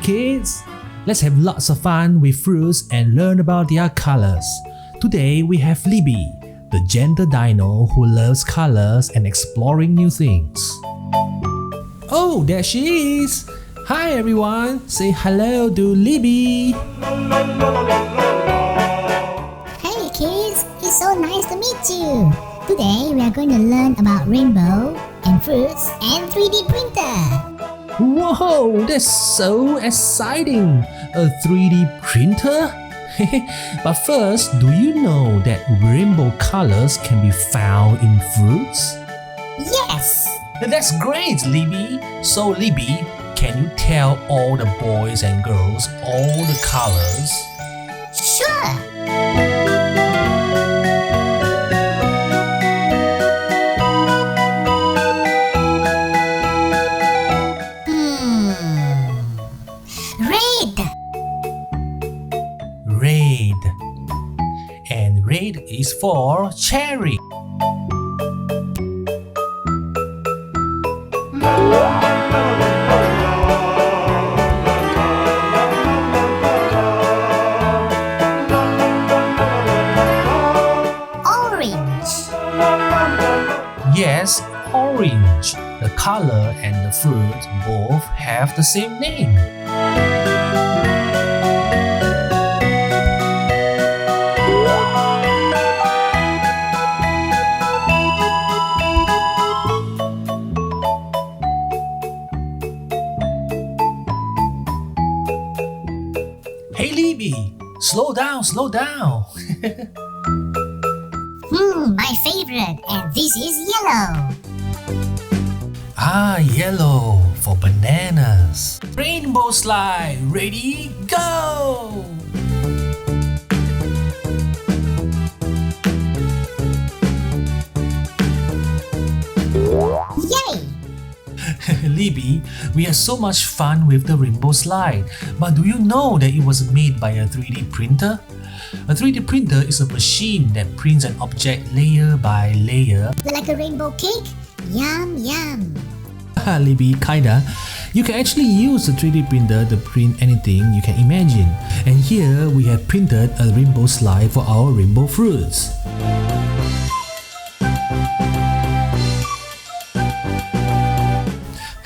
kids! Let's have lots of fun with fruits and learn about their colors. Today we have Libby, the gentle dino who loves colors and exploring new things. Oh, there she is! Hi everyone! Say hello to Libby! Hey kids! It's so nice to meet you! Today we are going to learn about rainbow and fruits and 3D printer! Whoa, that's so exciting! A 3D printer? But first, do you know that rainbow colors can be found in fruits? Yes! That's great, Libby! So Libby, can you tell all the boys and girls all the colors? Sure! Red. And red is for cherry. Orange. Yes, orange. The color and the fruit both have the same name. Hey Libby, slow down, slow down. My favorite, and this is yellow. Yellow for bananas. Rainbow slide, ready, go! Yay! Libby, we had so much fun with the rainbow slide, but do you know that it was made by a 3D printer? A 3D printer is a machine that prints an object layer by layer. Like a rainbow cake? Yum yum! Libby, kinda. You can actually use a 3D printer to print anything you can imagine. And here we have printed a rainbow slide for our rainbow fruits.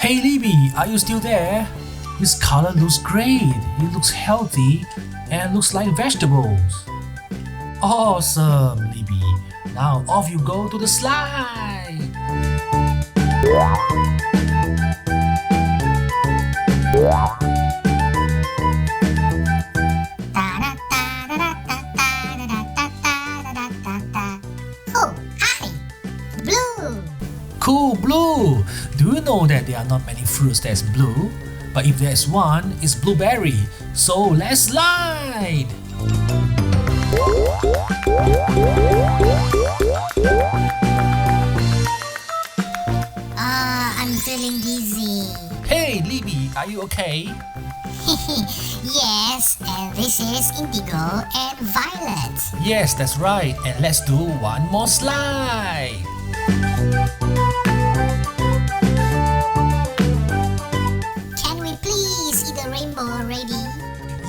Hey Libby, are you still there? This color looks great. It looks healthy and looks like vegetables. Awesome, Libby. Now off you go to the slide. Oh, hi! Blue! Cool, blue! Do you know that there are not many fruits that's blue? But if there's one, it's blueberry. So let's slide! I'm feeling dizzy. Hey, Libby, are you okay? Yes, and this is indigo and violet. Yes, that's right. And let's do one more slide. Can we please see the rainbow already?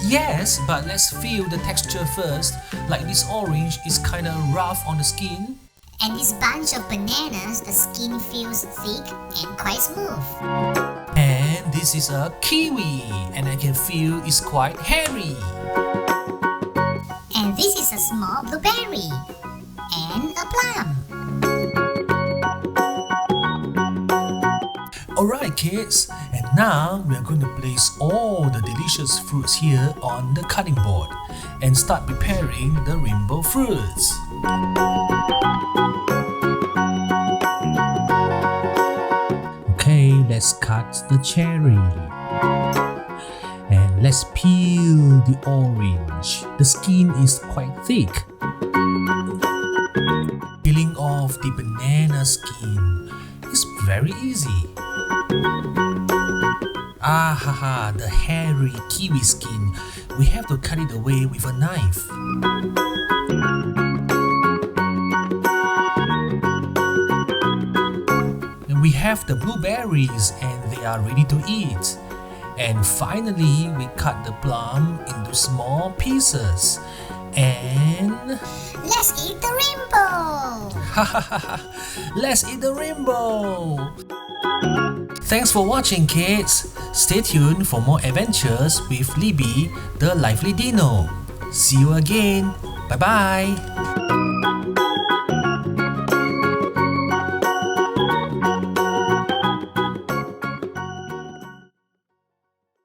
Yes, but let's feel the texture first. Like this orange is kinda rough on the skin. And this bunch of bananas, the skin feels thick and quite smooth. And this is a kiwi, and I can feel it's quite hairy. And this is a small blueberry. And a plum. Alright kids, and now we are going to place all the delicious fruits here on the cutting board and start preparing the rainbow fruits. Okay, let's cut the cherry. And let's peel the orange. The skin is quite thick. Peeling off the banana skin is very easy. The hairy kiwi skin. We have to cut it away with a knife. And we have the blueberries and they are ready to eat. And finally, we cut the plum into small pieces. And Let's eat the rainbow! let's eat the rainbow! Thanks for watching, kids. Stay tuned for more adventures with Libby, the lively Dino. See you again. Bye-bye.